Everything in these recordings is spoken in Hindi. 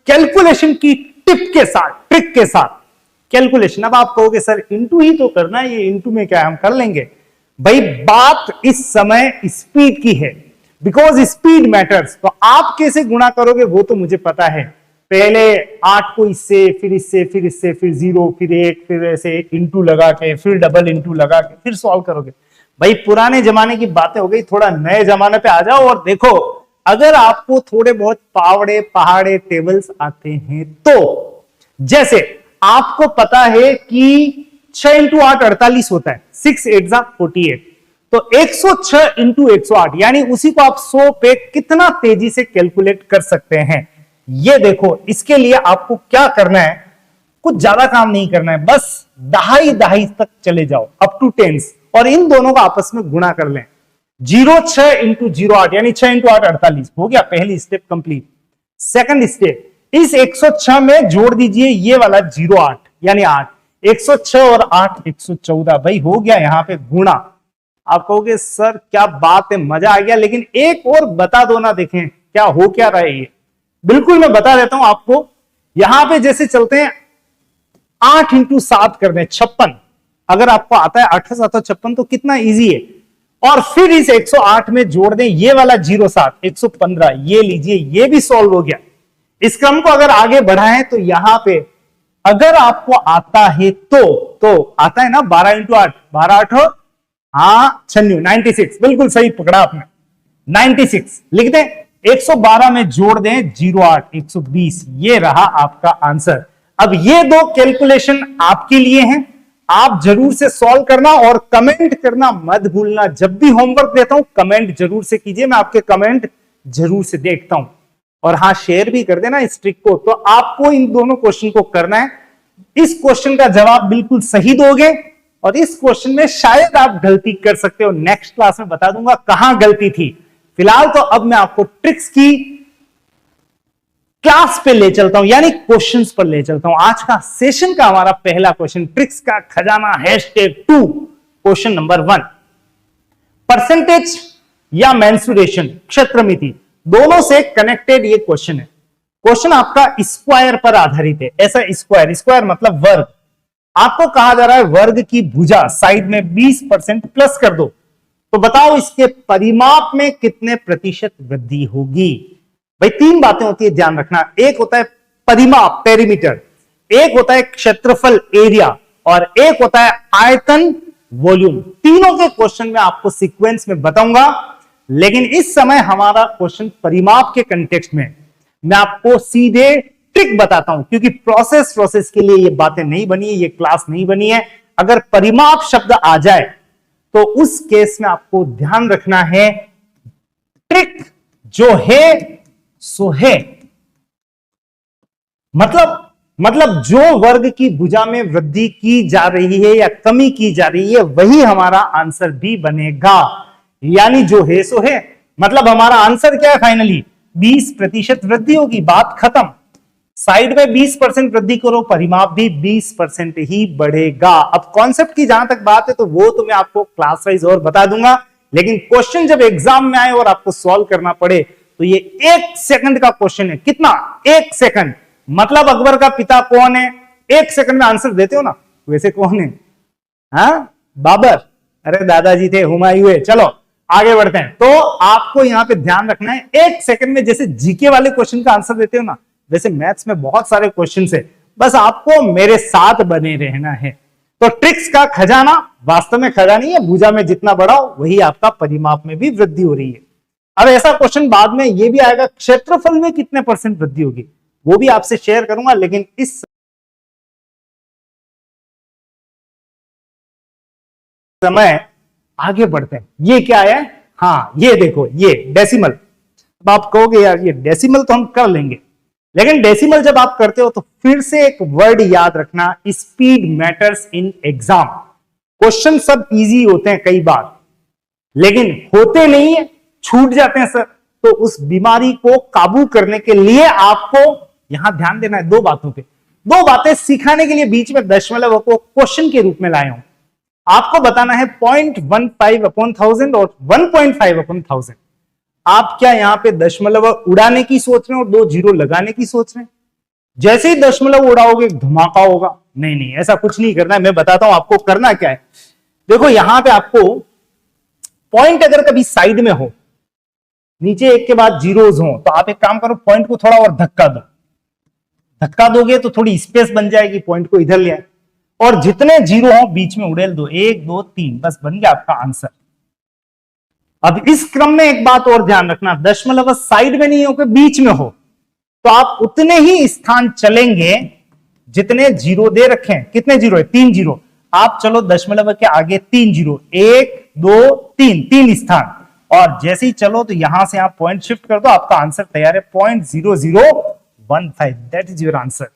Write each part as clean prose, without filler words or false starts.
कैलकुलेशन की टिप के साथ, ट्रिक के साथ कैलकुलेशन। अब आप कहोगे सर इंटू ही तो करना है, ये इंटू में क्या है, हम कर लेंगे। भाई बात इस समय स्पीड की है, बिकॉज स्पीड मैटर्स। तो आप कैसे गुणा करोगे वो तो मुझे पता है। पहले 8 को इससे, फिर इससे, फिर इससे, फिर 0, फिर 1, फिर ऐसे इंटू लगा के, फिर डबल इंटू लगा के फिर सॉल्व करोगे। भाई पुराने जमाने की बातें हो गई, थोड़ा नए जमाने पे आ जाओ और देखो। अगर आपको थोड़े बहुत पावड़े पहाड़े टेबल्स आते हैं तो, जैसे आपको पता है कि 6 इंटू 8 48 होता है, 6 8 जा 48, तो 106 इंटू 108 यानी उसी को आप 100 पे कितना तेजी से कैलकुलेट कर सकते हैं। ये देखो, इसके लिए आपको क्या करना है, कुछ ज्यादा काम नहीं करना है, बस दहाई दहाई तक चले जाओ अप टू टेंस और इन दोनों का आपस में गुणा कर लें। 06 इंटू 08 यानी 6 इंटू 8 48 हो गया, पहली स्टेप कंप्लीट। सेकंड स्टेप, इस 106 में जोड़ दीजिए ये वाला 08 यानी 8, 106 और 8 114। भाई हो गया यहां पे गुणा। आप कहोगे सर क्या बात है, मजा आ गया, लेकिन एक और बता दो ना, देखें क्या हो क्या रहा है ये। बिल्कुल मैं बता देता हूं आपको। यहां पे जैसे चलते हैं 8 इंटू 7 कर दें 56, अगर आपको आता है 8 7 56 तो कितना इजी है। और फिर इस 108 में जोड़ दें ये वाला 07 115, ये लीजिए, ये भी सॉल्व हो गया। इस क्रम को अगर आगे बढ़ाएं तो यहां पे अगर आपको आता है तो आता है ना 12 इंटू 8, 12 8 हाँ 96, बिल्कुल सही पकड़ा आपने, 96 लिख दें। 112 में जोड़ दें 08 120, ये रहा आपका आंसर। अब ये दो कैलकुलेशन आपके लिए हैं, आप जरूर से सॉल्व करना और कमेंट करना मत भूलना। जब भी होमवर्क देता हूं कमेंट जरूर से कीजिए, मैं आपके कमेंट जरूर से देखता हूं। और हाँ शेयर भी कर देना इस ट्रिक को। तो आपको इन दोनों क्वेश्चन को करना है। इस क्वेश्चन का जवाब बिल्कुल सही दोगे और इस क्वेश्चन में शायद आप गलती कर सकते हो। नेक्स्ट क्लास में बता दूंगा कहां गलती थी। फिलहाल तो अब मैं आपको ट्रिक्स की क्लास पे ले चलता हूं, यानी क्वेश्चंस पर ले चलता हूं। आज का सेशन का हमारा पहला क्वेश्चन, ट्रिक्स का खजाना #2, क्वेश्चन नंबर 1। परसेंटेज या मेंसुरेशन, क्षेत्रमिति, दोनों से कनेक्टेड ये क्वेश्चन है। क्वेश्चन आपका स्क्वायर पर आधारित है। ऐसा स्क्वायर मतलब वर्ग। आपको कहा जा रहा है वर्ग की भुजा साइड में 20% प्लस कर दो, तो बताओ इसके परिमाप में कितने प्रतिशत वृद्धि होगी। भाई 3 बातें होती है, ध्यान रखना। एक होता है परिमाप पेरीमीटर, एक होता है क्षेत्रफल एरिया, और एक होता है आयतन वॉल्यूम। तीनों के क्वेश्चन में आपको सीक्वेंस में बताऊंगा, लेकिन इस समय हमारा क्वेश्चन परिमाप के कंटेक्स्ट में। मैं आपको सीधे ट्रिक बताता हूं, क्योंकि प्रोसेस के लिए ये बातें नहीं बनी है, ये क्लास नहीं बनी है। अगर परिमाप शब्द आ जाए तो उस केस में आपको ध्यान रखना है, ट्रिक जो है सो है। मतलब जो वर्ग की भुजा में वृद्धि की जा रही है या कमी की जा रही है वही हमारा आंसर भी बनेगा। यानी जो है सो है, मतलब हमारा आंसर क्या है फाइनली, 20% वृद्धि होगी, बात खत्म। साइड में 20% वृद्धि करो, परिमाप भी 20% ही बढ़ेगा। अब कॉन्सेप्ट की जहां तक बात है तो वो तो मैं आपको क्लास वाइज और बता दूंगा, लेकिन क्वेश्चन जब एग्जाम में आए और आपको सॉल्व करना पड़े तो ये 1 सेकंड का क्वेश्चन है। कितना? 1 सेकंड। मतलब अकबर का पिता कौन है, 1 सेकंड में आंसर देते हो ना, वैसे कौन है? हाँ बाबर, अरे दादाजी थे, हुमायूं है। चलो आगे बढ़ते हैं। तो आपको यहां पे ध्यान रखना है, 1 सेकंड में जैसे जीके वाले क्वेश्चन का आंसर देते हो ना, वैसे मैथ्स में बहुत सारे क्वेश्चन है, बस आपको मेरे साथ बने रहना है। तो ट्रिक्स का खजाना वास्तव में खजाना नहीं है, भुजा में जितना बढ़ाओ वही आपका परिमाप में भी वृद्धि हो रही है। अब ऐसा क्वेश्चन बाद में ये भी आएगा, क्षेत्रफल में कितने % वृद्धि होगी, वो भी आपसे शेयर करूंगा। लेकिन इस समय आगे बढ़ते हैं। ये क्या है? हाँ ये देखो, ये डेसिमल। अब आप कहोगे यार ये डेसिमल तो हम कर लेंगे, लेकिन डेसिमल जब आप करते हो तो फिर से एक वर्ड याद रखना, speed matters in exam. Question सब इजी होते हैं कई बार, लेकिन होते नहीं है, छूट जाते हैं सर। तो उस बीमारी को काबू करने के लिए आपको यहां ध्यान देना है 2 बातों पे। 2 बातें सिखाने के लिए बीच में दशमलव को क्वेश्चन के रूप में लाए हूं। आपको बताना है 0.15/1000 और 1.5/1000। आप क्या यहां पे दशमलव उड़ाने की सोच रहे हैं और 2 जीरो लगाने की सोच रहे हैं? जैसे ही दशमलव उड़ाओगे धमाका होगा। नहीं नहीं, ऐसा कुछ नहीं करना है। मैं बताता हूं आपको करना क्या है। देखो यहां पे आपको पॉइंट अगर कभी साइड में हो, नीचे एक के बाद जीरोज हो, तो आप एक काम करो, पॉइंट को थोड़ा और धक्का दो। धक्का दोगे तो थोड़ी स्पेस बन जाएगी, पॉइंट को इधर ले आए और जितने जीरो हो बीच में उड़ेल दो, 1 2 3, बस बन गया आपका आंसर। अब इस क्रम में एक बात और ध्यान रखना, दशमलव साइड में नहीं हो के बीच में हो तो आप उतने ही स्थान चलेंगे जितने जीरो दे रखे हैं। कितने जीरो है? 3 जीरो। आप चलो दशमलव के आगे 3 जीरो, 1 2 3, 3 स्थान, और जैसे ही चलो तो यहां से आप पॉइंट शिफ्ट कर दो, आपका आंसर तैयार है 0.0015। That is your answer.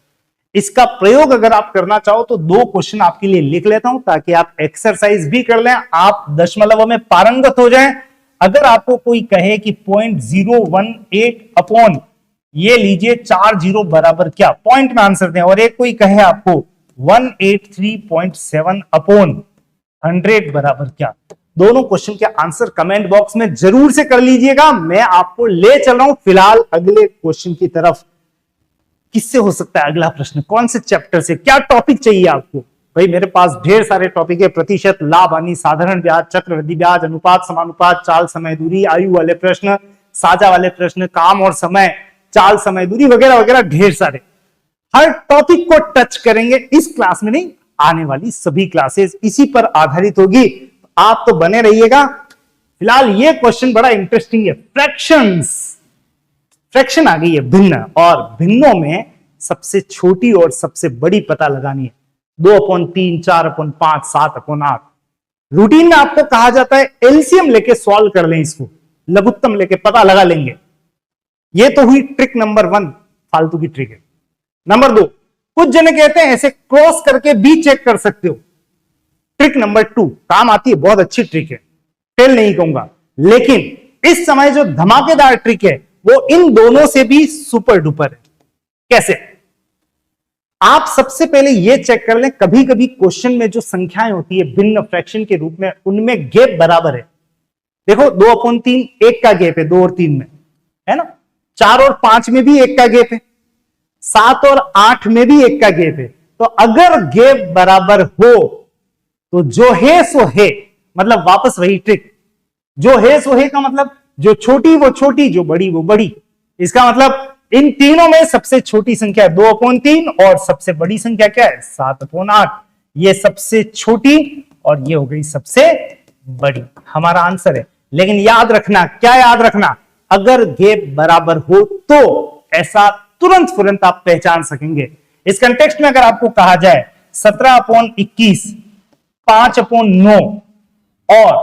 इसका प्रयोग अगर आप करना चाहो तो 2 क्वेश्चन आपके लिए लिख लेता हूं ताकि आप एक्सरसाइज भी कर लें, आप दशमलव में पारंगत हो जाएं। अगर आपको कोई कहे कि 0.018 अपॉन ये लीजिए 4 जीरो बराबर क्या, पॉइंट में आंसर दें, और एक कोई कहे आपको 183.7 अपॉन 100 बराबर क्या, दोनों क्वेश्चन के आंसर कमेंट बॉक्स में जरूर से कर लीजिएगा। मैं आपको ले चल रहा हूं फिलहाल अगले क्वेश्चन की तरफ। किससे हो सकता है अगला प्रश्न? कौन से चैप्टर से? क्या टॉपिक चाहिए आपको? भाई मेरे पास ढेर सारे टॉपिक है, प्रतिशत, लाभ हानि, साधारण ब्याज, चक्रवृद्धि ब्याज, अनुपात समानुपात, चाल समय दूरी, आयु वाले प्रश्न, साझा वाले प्रश्न, काम और समय, चाल समय दूरी वगैरह वगैरह, ढेर सारे। हर टॉपिक को टच करेंगे इस क्लास में, नहीं आने वाली सभी क्लासेस इसी पर आधारित होगी। आप तो बने रहिएगा। फिलहाल ये क्वेश्चन बड़ा इंटरेस्टिंग है, फ्रैक्शंस। फ्रैक्शन आ गई है भिन्न, और भिन्नों में सबसे छोटी और सबसे बड़ी पता लगानी है। 2/3, 4/5, 7/8। रूटीन में आपको कहा जाता है एलसीएम लेके सॉल्व कर लें, इसको लघुत्तम लेके पता लगा लेंगे। ये तो हुई ट्रिक नंबर 1, फालतू की ट्रिक है। नंबर 2, कुछ जने कहते हैं ऐसे क्रॉस करके भी चेक कर सकते हो। ट्रिक नंबर 2 काम आती है, बहुत अच्छी ट्रिक है, फेल नहीं कहूंगा, लेकिन इस समय जो धमाकेदार ट्रिक है वो इन दोनों से भी सुपर डुपर है। कैसे? आप सबसे पहले यह चेक कर लें, कभी कभी क्वेश्चन में जो संख्याएं होती है भिन्न फ्रैक्शन के रूप में, उनमें गैप बराबर है। देखो 2/3 1 का गैप है, 2 और 3 में, है ना। 4 और 5 में भी 1 का गैप है, 7 और 8 में भी 1 का गैप है। तो अगर गैप बराबर हो तो जो है सो है, मतलब वापस वही ट्रिक, जो है सो है का मतलब जो छोटी वो छोटी, जो बड़ी वो बड़ी। इसका मतलब इन तीनों में सबसे छोटी संख्या 2/3 और सबसे बड़ी संख्या क्या है? 7/8। ये सबसे छोटी और ये हो गई सबसे बड़ी, हमारा आंसर है। लेकिन याद रखना, क्या याद रखना? अगर गैप बराबर हो तो ऐसा तुरंत आप पहचान सकेंगे। इस कंटेक्स्ट में अगर आपको कहा जाए 17/21, 5/9 और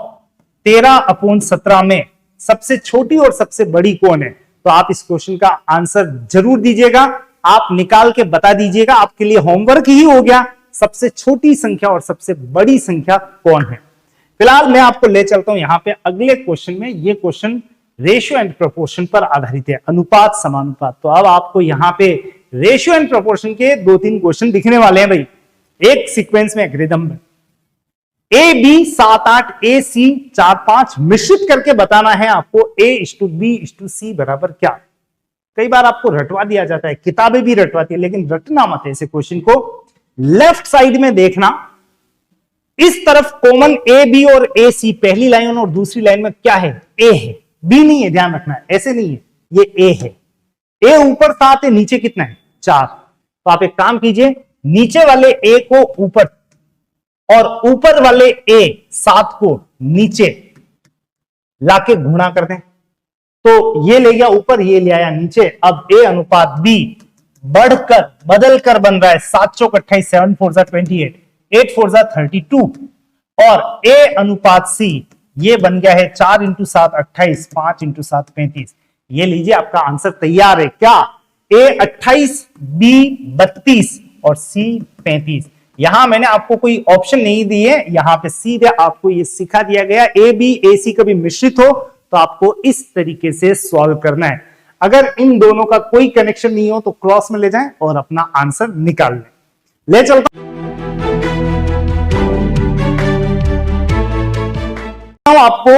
13/17 में सबसे छोटी और सबसे बड़ी कौन है, तो आप इस क्वेश्चन का आंसर जरूर दीजिएगा। आप निकाल के बता दीजिएगा, आपके लिए होमवर्क ही हो गया। सबसे छोटी संख्या और सबसे बड़ी संख्या कौन है? फिलहाल मैं आपको ले चलता हूं यहां पे अगले क्वेश्चन में। ये क्वेश्चन रेशियो एंड प्रोपोर्शन पर आधारित है, अनुपात समानुपात। तो अब आपको यहां पे रेशियो एंड प्रोपोर्शन के 2-3 क्वेश्चन दिखने वाले हैं भाई, एक सीक्वेंस में, एक रिदम में। ए बी 7-8, ए सी 4-5 मिश्रित करके बताना है आपको A:B:C बराबर क्या। कई बार आपको रटवा दिया जाता है, किताबें भी रटवाती है, लेकिन रटना मत है ऐसे क्वेश्चन को। लेफ्ट साइड में देखना, इस तरफ कॉमन ए बी और ए सी, पहली लाइन और दूसरी लाइन में क्या है? ए है, बी नहीं है, ध्यान रखना है, ऐसे नहीं है, ये ए है। ए ऊपर 7 है, नीचे कितना है? 4। तो आप एक काम कीजिए, नीचे वाले ए को ऊपर और ऊपर वाले ए 7 को नीचे लाके गुणा कर दें, तो ये ले गया ऊपर, ये ले आया नीचे। अब ए अनुपात बी बढ़कर बदलकर बन रहा है 7 चौक 28, 7 4 28, 8 4 32, और ए अनुपात सी ये बन गया है 4 × 7 28, 5 × 7 35। ये लीजिए आपका आंसर तैयार है। क्या? ए 28, बी 32 और सी 35। यहां मैंने आपको कोई ऑप्शन नहीं दी है, यहां पे सीधे आपको ये सिखा दिया गया, ए बी ए सी कभी मिश्रित हो तो आपको इस तरीके से सॉल्व करना है। अगर इन दोनों का कोई कनेक्शन नहीं हो तो क्रॉस में ले जाएं और अपना आंसर निकाल लें। ले चलता हूं आपको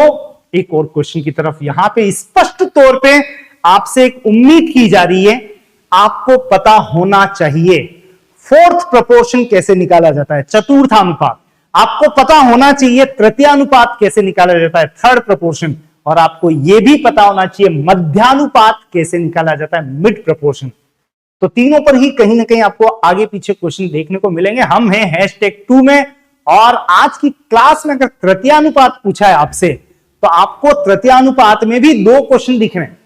एक और क्वेश्चन की तरफ। यहां पे स्पष्ट तौर पे आपसे एक उम्मीद की जा रही है, आपको पता होना चाहिए। फोर्थ प्रोपोर्शन कैसे निकाला जाता है, चतुर्थानुपात। आपको पता होना चाहिए तृतीयानुपात कैसे निकाला जाता है, थर्ड प्रोपोर्शन। और आपको यह भी पता होना चाहिए मध्यानुपात कैसे निकाला जाता है, मिड प्रोपोर्शन। तो तीनों पर ही कहीं ना कहीं आपको आगे पीछे क्वेश्चन देखने को मिलेंगे। हम हैं #2 में, और आज की क्लास में अगर तृतीयानुपात पूछा है आपसे, तो आपको तृतीयानुपात में भी 2 क्वेश्चन दिख रहे हैं।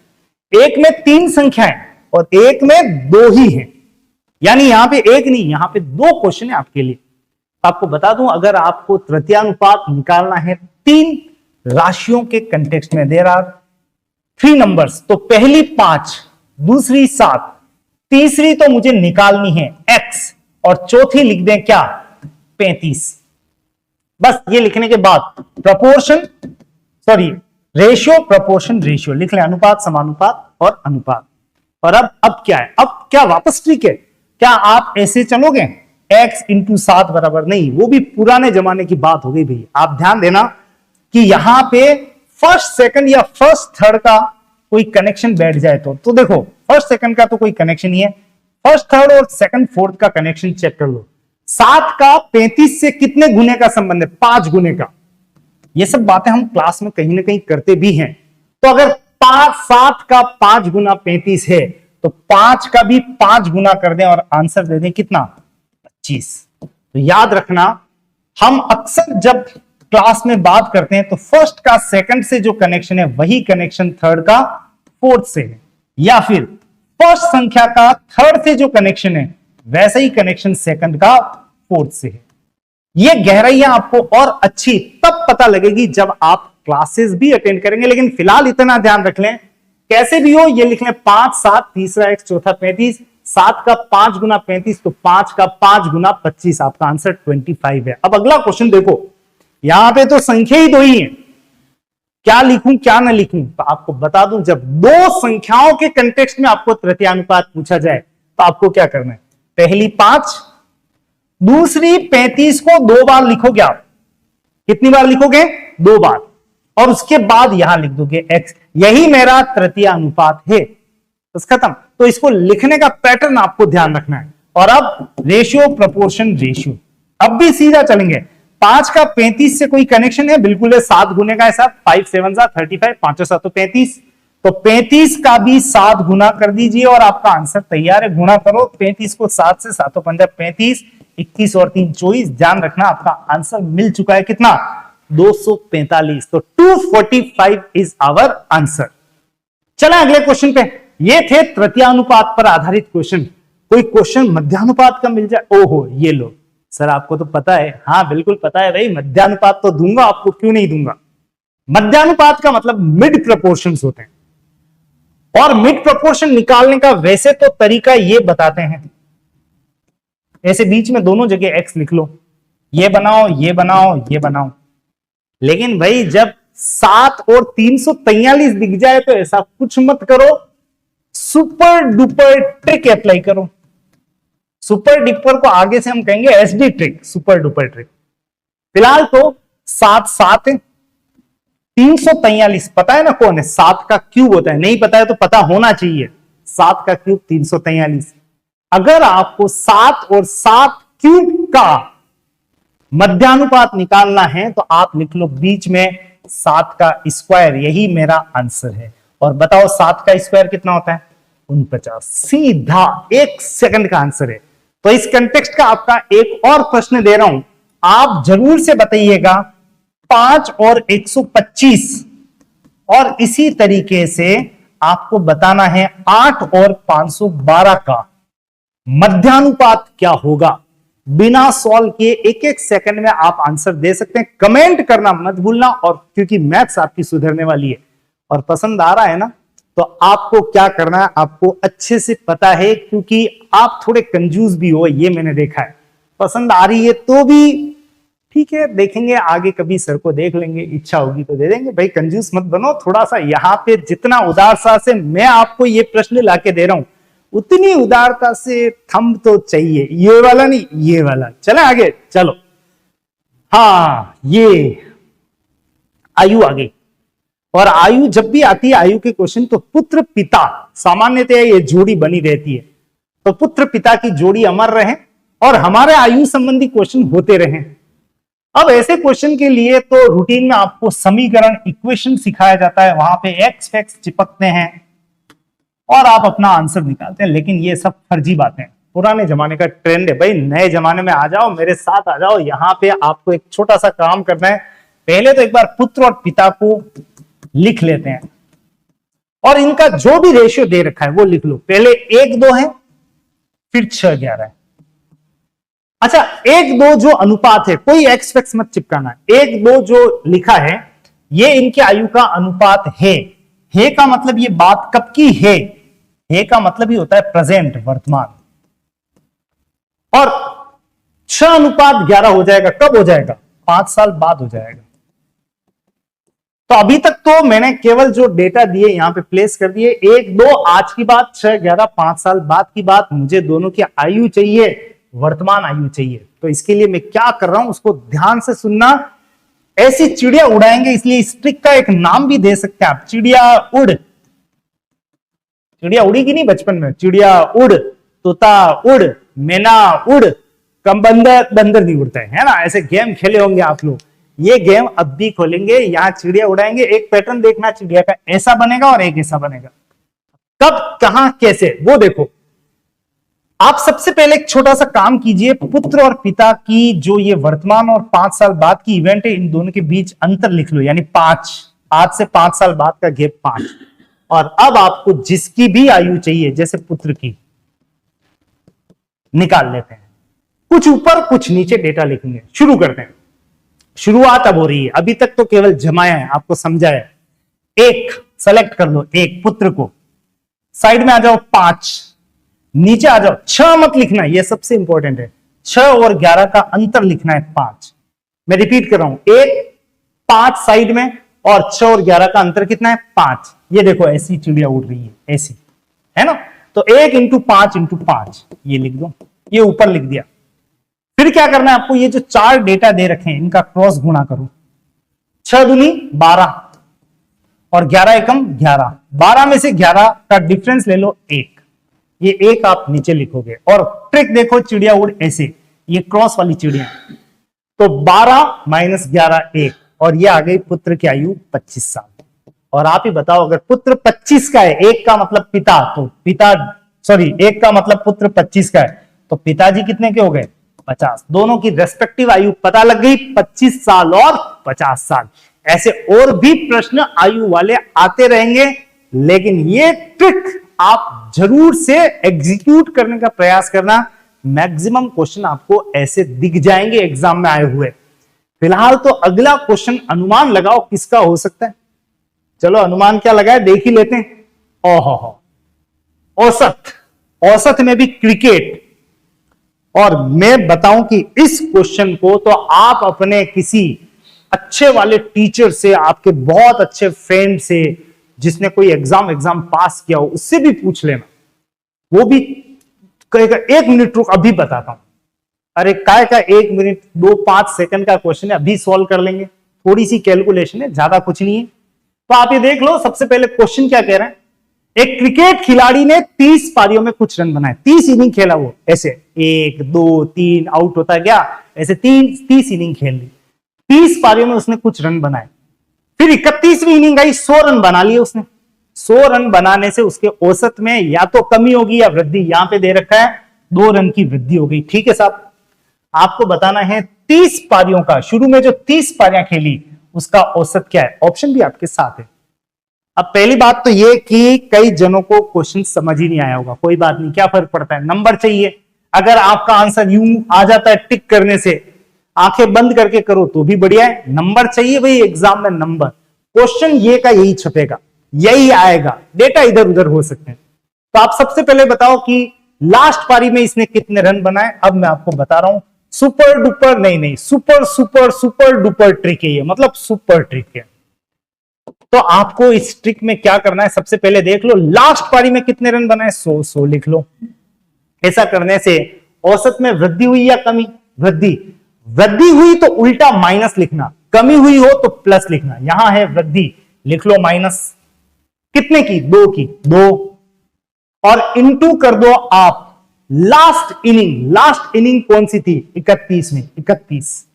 एक में 3 संख्याएं और एक में 2 ही हैं, यानी यहां पे एक नहीं, यहां पे 2 क्वेश्चन है आपके लिए। तो आपको बता दूं, अगर आपको तृतीयानुपात निकालना है 3 राशियों के कंटेक्स्ट में, देयर आर 3 नंबर्स, तो पहली 5, दूसरी 7, तीसरी तो मुझे निकालनी है x, और चौथी लिख दें क्या, 35। बस ये लिखने के बाद proportion, sorry ratio, proportion, ratio लिख लें, अनुपात, समानुपात और अनुपात। और अब क्या है, अब क्या वापस ट्रिक है, क्या आप ऐसे चलोगे x इंटू 7 बराबर, नहीं, वो भी पुराने जमाने की बात हो गई भाई। आप ध्यान देना कि यहां पे फर्स्ट सेकंड या फर्स्ट थर्ड का कोई कनेक्शन बैठ जाए तो देखो फर्स्ट सेकंड का तो कोई कनेक्शन नहीं है, फर्स्ट थर्ड और सेकंड फोर्थ का कनेक्शन चेक कर लो। 7 का 35 से कितने गुने का संबंध है, 5 गुने का। ये सब बातें हम क्लास में कहीं ना कहीं करते भी हैं। तो अगर 7 का 5 गुना 35 है, तो 5 का भी 5 गुना कर दें और आंसर दे दें कितना, 25। तो याद रखना, हम अक्सर जब क्लास में बात करते हैं तो फर्स्ट का सेकंड से जो कनेक्शन है वही कनेक्शन थर्ड का फोर्थ से है, या फिर फर्स्ट संख्या का थर्ड से जो कनेक्शन है वैसा ही कनेक्शन सेकंड का फोर्थ से है। ये गहराइयां आपको और अच्छी तब पता लगेगी जब आप क्लासेस भी अटेंड करेंगे। लेकिन फिलहाल इतना ध्यान रख लें, कैसे भी हो ये लिख लें, 5, 7, तीसरा x, चौथा 35, 7 का 5 गुना 35, तो 5 का 5 गुना 25, आपका आंसर 25 है। अब अगला क्वेश्चन देखो, यहां पे तो संख्या ही 2 ही है, क्या लिखूं क्या ना लिखूं। तो आपको बता दूं, जब 2 संख्याओं के कंटेक्स्ट में आपको तृतीयानुपात पूछा जाए तो आपको क्या करना है, पहली 5, दूसरी 35 को 2 बार लिखोगे आप। कितनी बार लिखोगे, 2 बार, और उसके बाद यहां लिख दोगे x, यही मेरा तृतीयानुपात है, बस खत्म। तो इसको लिखने का पैटर्न आपको ध्यान रखना है। और अब रेशियो, प्रपोर्शन, रेशियो, अब भी सीधा चलेंगे। 5 का 35 से कोई कनेक्शन है, बिल्कुल है, 7 गुने का है साहब, 5 7 35, 5 7 तो 35, तो 35 का भी 7 गुना कर दीजिए और आपका आंसर तैयार है। गुना करो 35 को 7 से, 7 5 35, 21 और 3 24, ध्यान रखना आपका आंसर मिल चुका है कितना, 245। तो 245 इज आवर आंसर। चला अगले क्वेश्चन पे। ये थे तृतीयानुपात पर आधारित क्वेश्चन। कोई क्वेश्चन मध्यानुपात का मिल जाए, ओहो ये लो सर आपको तो पता है, हाँ बिल्कुल पता है भाई, मध्यानुपात तो दूंगा आपको, क्यों नहीं दूंगा। मध्यानुपात का मतलब मिड प्रोपोर्शंस होते हैं, और मिड प्रोपोर्शन निकालने का वैसे तो तरीका ये बताते हैं, ऐसे बीच में दोनों जगह x लिख लो, ये बनाओ ये बनाओ ये बनाओ। लेकिन भाई जब 7 और 343 दिख जाए तो ऐसा कुछ मत करो, सुपर डुपर ट्रिक अप्लाई करो। सुपर डुपर को आगे से हम कहेंगे SD trick, super duper trick. फिलहाल तो 7 7 343 पता है ना कौन है, 7 का क्यूब होता है, नहीं पता है तो पता होना चाहिए, 7 का क्यूब 343। अगर आपको 7 और 7 क्यूब का मध्यानुपात निकालना है तो आप लिख लो बीच में 7 का स्क्वायर, यही मेरा आंसर है। और बताओ 7 का स्क्वायर कितना होता है, 49। सीधा 1 सेकंड का आंसर है। तो इस कंटेक्स्ट का आपका एक और प्रश्न दे रहा हूं, आप जरूर से बताइएगा 5 और 125, और इसी तरीके से आपको बताना है 8 और 512 का मध्यानुपात क्या होगा। बिना सॉल्व किए 1-1 सेकंड में आप आंसर दे सकते हैं। कमेंट करना मत भूलना, और क्योंकि मैथ्स आपकी सुधरने वाली है और पसंद आ रहा है ना, तो आपको क्या करना है, आपको अच्छे से पता है, क्योंकि आप थोड़े कंजूस भी हो, ये मैंने देखा है। पसंद आ रही है तो भी ठीक है, देखेंगे आगे, कभी सर को देख लेंगे, इच्छा होगी तो दे देंगे। भाई कंजूस मत बनो थोड़ा सा। यहाँ पे जितना उदारता से मैं आपको ये प्रश्न लाके दे रहा हूं, उतनी उदारता से थंब तो चाहिए, ये वाला नहीं, ये वाला। चले आगे, चलो। हाँ, ये आयु आ गई, और आयु जब भी आती है, आयु के क्वेश्चन, तो पुत्र पिता सामान्यतः ये जोड़ी बनी रहती है। तो पुत्र पिता की जोड़ी अमर रहे और हमारे आयु संबंधी क्वेश्चन होते रहे। अब ऐसे क्वेश्चन के लिए तो रूटीन में आपको समीकरण इक्वेशन सिखाया जाता है, वहां पे एक्स फैक्स चिपकते हैं और आप अपना आंसर निकालते हैं। लेकिन ये सब फर्जी बातें, पुराने जमाने का ट्रेंड है। भाई नए जमाने में आ जाओ, मेरे साथ आ जाओ। यहां पे आपको एक छोटा सा काम करना है। पहले तो एक बार पुत्र और पिता को लिख लेते हैं और इनका जो भी रेशियो दे रखा है वो लिख लो। पहले 1-2 है, फिर 6-11 है। अच्छा, 1-2 जो अनुपात है, कोई एक्स फैक्स मत चिपकाना। 1-2 जो लिखा है ये इनके आयु का अनुपात है। का मतलब ये बात कब की है? का मतलब ही होता है प्रेजेंट, वर्तमान। और 6:11 हो जाएगा, कब हो जाएगा? 5 साल बाद हो जाएगा। तो अभी तक तो मैंने केवल जो डेटा दिए यहां पे प्लेस कर दिए। 1-2 आज की बात, 6-11 5 साल बाद की बात। मुझे दोनों की आयु चाहिए, वर्तमान आयु चाहिए। तो इसके लिए मैं क्या कर रहा हूं उसको ध्यान से सुनना। ऐसी चिड़िया उड़ाएंगे, इसलिए इस ट्रिक का एक नाम भी दे सकते हैं आप, चिड़िया उड़। चिड़िया उड़ी कि नहीं बचपन में? चिड़िया उड़, तोता उड़, मैना उड़, कम बंदर नहीं उड़ता है ना? ऐसे गेम खेले होंगे आप लोग। ये गेम अब भी खोलेंगे, यहां चिड़िया उड़ाएंगे। एक पैटर्न देखना चिड़िया का, ऐसा बनेगा और एक ऐसा बनेगा। कब, कहां, कैसे, वो देखो। आप सबसे पहले एक छोटा सा काम कीजिए। पुत्र और पिता की जो ये वर्तमान और 5 साल बाद की इवेंट है, इन दोनों के बीच अंतर लिख लो, यानी 5। आज से 5 साल बाद का गैप 5। और अब आपको जिसकी भी आयु चाहिए, जैसे पुत्र की, निकाल लेते हैं। कुछ ऊपर कुछ नीचे डेटा लिखेंगे। शुरू करते हैं। शुरुआत अब हो रही है, अभी तक तो केवल जमाया है, आपको समझाया है। 1 सेलेक्ट कर लो, 1 पुत्र को। साइड में आ जाओ 5, नीचे आ जाओ। 6 मत लिखना, यह सबसे इंपॉर्टेंट है। 6 और 11 का अंतर लिखना है 5। मैं रिपीट कर रहा हूं, 1 5 साइड में और 6 और 11 का अंतर कितना है? 5। ये देखो ऐसी चिड़िया उड़ रही है, ऐसी, है ना? तो 1 × 5 × 5 ये लिख दो, ये ऊपर लिख दिया। फिर क्या करना है आपको? ये जो 4 डेटा दे रखे हैं इनका क्रॉस गुणा करो। 6 दूनी 12 और 11 एकम 11। 12 में से 11 का डिफरेंस ले लो 1। ये 1 आप नीचे लिखोगे। और ट्रिक देखो, चिड़िया उड़ ऐसे, ये क्रॉस वाली चिड़िया। तो 12 - 11 1, और ये आ गई पुत्र की आयु 25 साल। और आप ही बताओ, अगर पुत्र 25 का है, 1 का मतलब पिता, तो पिता, सॉरी 1 का मतलब पुत्र 25 का है, तो पिताजी कितने के हो गए? 50। दोनों की रेस्पेक्टिव आयु पता लग गई, 25 साल और 50 साल। ऐसे और भी प्रश्न आयु वाले आते रहेंगे, लेकिन ये ट्रिक आप जरूर से एग्जीक्यूट करने का प्रयास करना। मैक्सिमम क्वेश्चन आपको ऐसे दिख जाएंगे एग्जाम में आए हुए। फिलहाल तो अगला क्वेश्चन अनुमान लगाओ किसका हो सकता है। चलो अनुमान क्या लगाए देख ही लेते हैं। ओहो, औसत। औसत में भी क्रिकेट। और मैं बताऊं कि इस क्वेश्चन को तो आप अपने किसी अच्छे वाले टीचर से, आपके बहुत अच्छे फ्रेंड से, जिसने कोई एग्जाम पास किया हो, उससे भी पूछ लेना। वो भी कहेगा 1 मिनट रुक, अभी बताता हूं। अरे काय का 1 मिनट, 2-5 सेकंड का क्वेश्चन है, अभी सॉल्व कर लेंगे। थोड़ी सी कैलकुलेशन है, ज्यादा कुछ नहीं है। तो आप ये देख लो, सबसे पहले क्वेश्चन क्या कह रहा है। एक क्रिकेट खिलाड़ी ने 30 पारियों में कुछ रन बनाए। 30 इनिंग खेला वो, ऐसे 1 2 3 आउट होता गया, ऐसे 30 इनिंग खेल ली। 30 पारियों में उसने कुछ रन बनाए। फिर 31वीं इनिंग आई, 100 रन बना लिए उसने। 100 रन बनाने से उसके औसत में या तो कमी होगी या वृद्धि। यहां पे दे रखा है 2 रन की वृद्धि हो गई। ठीक है साहब, आपको बताना है 30 पारियों का, शुरू में जो 30 पारियां खेली उसका औसत क्या है। ऑप्शन भी आपके साथ है। अब पहली बात तो ये कि कई जनों को क्वेश्चन समझ ही नहीं आया होगा। कोई बात नहीं, क्या फर्क पड़ता है, नंबर चाहिए। अगर आपका आंसर यूं आ जाता है टिक करने से, आंखें बंद करके करो तो भी बढ़िया है। नंबर चाहिए भाई, एग्जाम में नंबर। क्वेश्चन ये का यही छपेगा, यही आएगा, डेटा इधर उधर हो सकते हैं। तो आप सबसे पहले बताओ कि लास्ट पारी में इसने कितने रन बनाए। अब मैं आपको बता रहा हूं, सुपर डुपर नहीं, super super super duper trick है ये, मतलब सुपर ट्रिक है। तो आपको इस ट्रिक में क्या करना है, सबसे पहले देख लो लास्ट पारी में कितने रन बनाए, 100 लिख लो। ऐसा करने से औसत में वृद्धि हुई या कमी? वृद्धि हुई तो उल्टा माइनस लिखना, कमी हुई हो तो प्लस लिखना। यहां है वृद्धि, लिख लो माइनस। कितने की? 2 की, 2 और इनटू कर दो आप लास्ट इनिंग कौन सी थी? 31 में 31।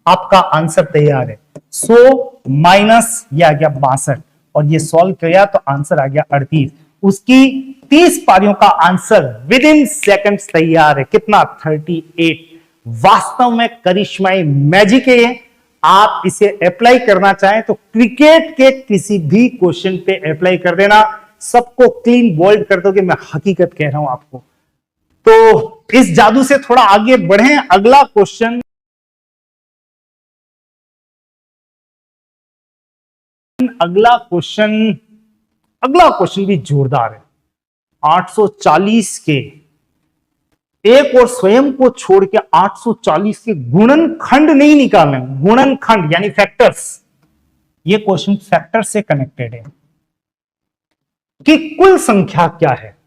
आपका आंसर तैयार है। 100 माइनस ये आ गया 62 और ये सॉल्व किया तो आंसर आ गया 38। उसकी 30 पारियों का आंसर विद इन सेकंड्स तैयार है। कितना? 38। वास्तव में करिश्माई मैजिक है ये। आप इसे अप्लाई करना चाहें तो क्रिकेट के किसी भी क्वेश्चन पे अप्लाई कर देना, सबको क्लीन बोल्ड कर दोगे। मैं हकीकत कह रहा हूं आपको। तो इस जादू से थोड़ा आगे बढ़े। अगला क्वेश्चन भी जोरदार है। 840 के एक और स्वयं को छोड़ के 840 के गुणनखंड नहीं निकालने, गुणनखंड यानी फैक्टर्स। ये क्वेश्चन फैक्टर से कनेक्टेड है कि कुल संख्या क्या है।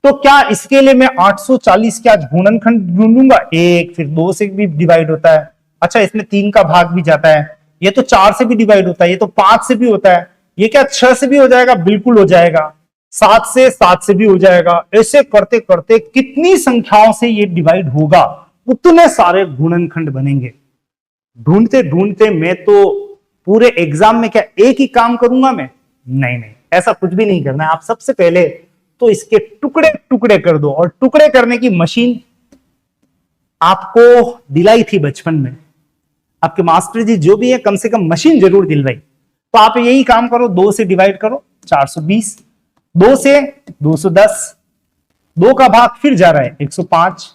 तो क्या इसके लिए मैं 840 के आज गुणनखंड ढूंढूंगा? 1 फिर 2 से भी डिवाइड होता है। अच्छा, इसमें 3 का भाग भी जाता है। ये तो 4 से भी डिवाइड होता है, ये तो 5 से भी होता है। ये क्या 6 से भी हो जाएगा? बिल्कुल हो जाएगा। 7 से भी हो जाएगा। ऐसे करते करते कितनी संख्याओं से ये डिवाइड होगा, उतने सारे गुणनखंड बनेंगे। ढूंढते ढूंढते मैं तो पूरे एग्जाम में क्या एक ही काम करूंगा मैं? नहीं, ऐसा कुछ भी नहीं करना है। आप सबसे पहले तो इसके टुकड़े टुकड़े कर दो, और टुकड़े करने की मशीन आपको दिलाई थी बचपन में। आपके मास्टर जी जो भी है, कम से कम मशीन जरूर दिलवाई। तो आप यही काम करो, 2 से डिवाइड करो 420, 2 से 210, 2 का भाग फिर जा रहा है 105,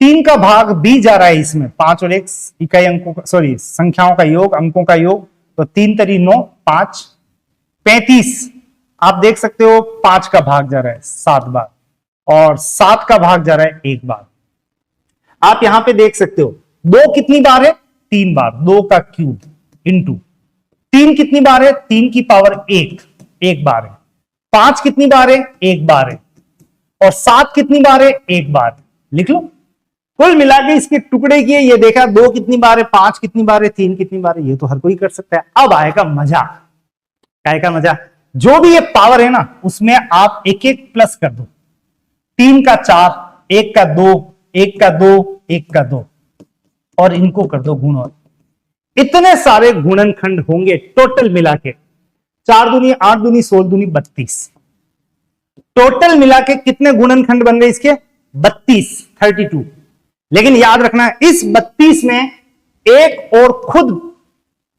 3 का भाग भी जा रहा है इसमें 5 और 1 इकाई अंकों का, सॉरी संख्याओं का योग, अंकों का योग। तो 3 तरी 9, 5, 35। आप देख सकते हो 5 का भाग जा रहा है 7 बार और 7 का भाग जा रहा है 1 बार। आप यहां पे देख सकते हो 2 कितनी बार है? 3 बार। 2 का क्यूब इंटू 3 कितनी बार है? 3 की पावर 1 बार है। 5 कितनी बार है? 1 बार है। और 7 कितनी बार है? 1 बार। लिख लो। कुल मिला के इसके टुकड़े किए, ये देखा 2 कितनी बार है, 5 कितनी बार है, 3 कितनी बार है। ये तो हर कोई कर सकता है। अब आएगा मजा। क्या का मजा? जो भी ये पावर है ना, उसमें आप एक एक प्लस कर दो। 3 का 4, 1 का 2, 1 का 2, 1 का 2, और इनको कर दो गुण। और इतने सारे गुणनखंड होंगे टोटल मिला के। 4 दूनी 8 दूनी 16 दूनी 32। टोटल मिला के कितने गुणनखंड बन गए इसके? 32। लेकिन याद रखना, इस 32 में एक और खुद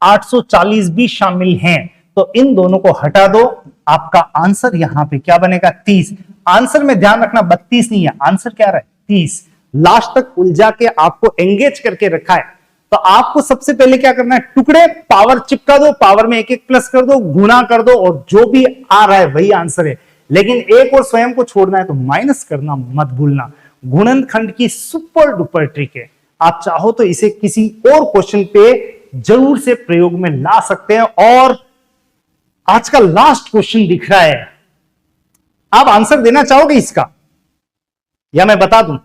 840 भी शामिल हैं। तो इन दोनों को हटा दो। आपका आंसर यहां पे क्या बनेगा? 30। आंसर में ध्यान रखना 32 नहीं है, आंसर क्या रहा है? 30। लास्ट तक उलझा के आपको एंगेज करके रखा है। तो आपको सबसे पहले क्या करना है? टुकड़े पावर चिपका दो, पावर में एक एक प्लस कर दो, गुना कर दो, और जो भी आ रहा है वही आंसर है। लेकिन एक और स्वयं को छोड़ना है तो माइनस करना मत भूलना। गुणनखंड की सुपर डुपर ट्रिक है। आप चाहो तो इसे किसी और क्वेश्चन पे जरूर से प्रयोग में ला सकते हैं। और आज का लास्ट क्वेश्चन दिख रहा है। आप आंसर देना चाहोगे इसका या मैं बता दूं?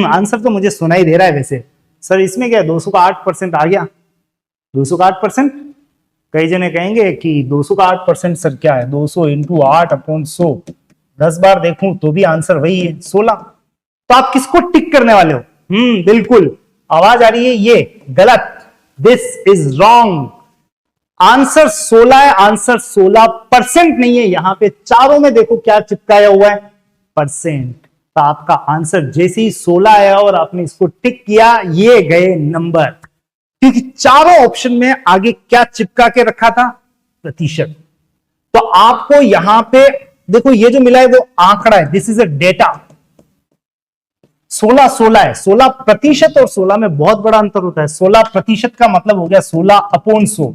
आंसर तो मुझे सुनाई दे रहा है वैसे। सर इसमें क्या है? 200 का 8% आ गया। 200 का 8%? कई जने कहेंगे कि 200 का 8% सर क्या है? 200 इंटू 8/100। 10 बार देखूं तो भी आंसर वही है, 16। तो आप किसको टिक करने वाले हो? बिल्कुल आवाज आ रही है, ये गलत। This is wrong. आंसर 16 है। आंसर 16% नहीं है। यहां पे चारों में देखो क्या चिपकाया हुआ है? परसेंट। तो आपका आंसर जैसे ही 16 आया और आपने इसको टिक किया, ये गए नंबर। क्योंकि चारों ऑप्शन में आगे क्या चिपका के रखा था? प्रतिशत। तो आपको यहां पे देखो, ये जो मिला है वो आंकड़ा है। This is a data. 16 है। 16% और 16 में बहुत बड़ा अंतर होता है। 16% का मतलब हो गया 16/100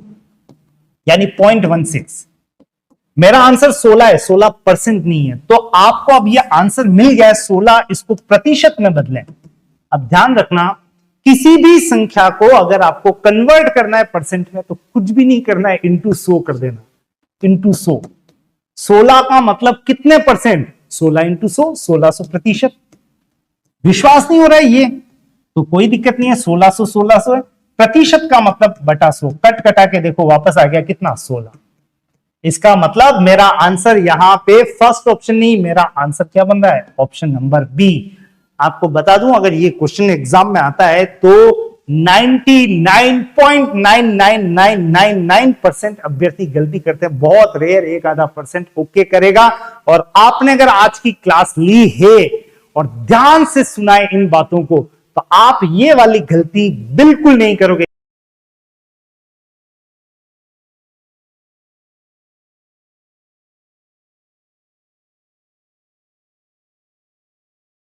यानी 0.16। मेरा आंसर 16 है, 16% नहीं है। तो आपको अब ये आंसर मिल गया है 16, इसको प्रतिशत में बदलें। अब ध्यान रखना, किसी भी संख्या को अगर आपको कन्वर्ट करना है परसेंट में तो कुछ भी नहीं करना है, इंटू 100 कर देना। इंटू 100। 16 का मतलब कितने परसेंट? 16 इंटू 100, 1600%। विश्वास नहीं हो रहा है ये तो कोई दिक्कत नहीं है, 1600 है। प्रतिशत का मतलब बटा 100। कट कटा के देखो वापस आ गया कितना? 16। इसका मतलब मेरा आंसर यहां पे फर्स्ट ऑप्शन नहीं, मेरा आंसर क्या बन रहा है, ऑप्शन नंबर बी। आपको बता दूं, अगर ये क्वेश्चन एग्जाम में आता है तो 99.99999% अभ्यर्थी गलती करते हैं, बहुत रेयर एक आधा परसेंट ओके करेगा। और आपने अगर आज की क्लास ली है और ध्यान से सुना है इन बातों को, तो आप ये वाली गलती बिल्कुल नहीं करोगे।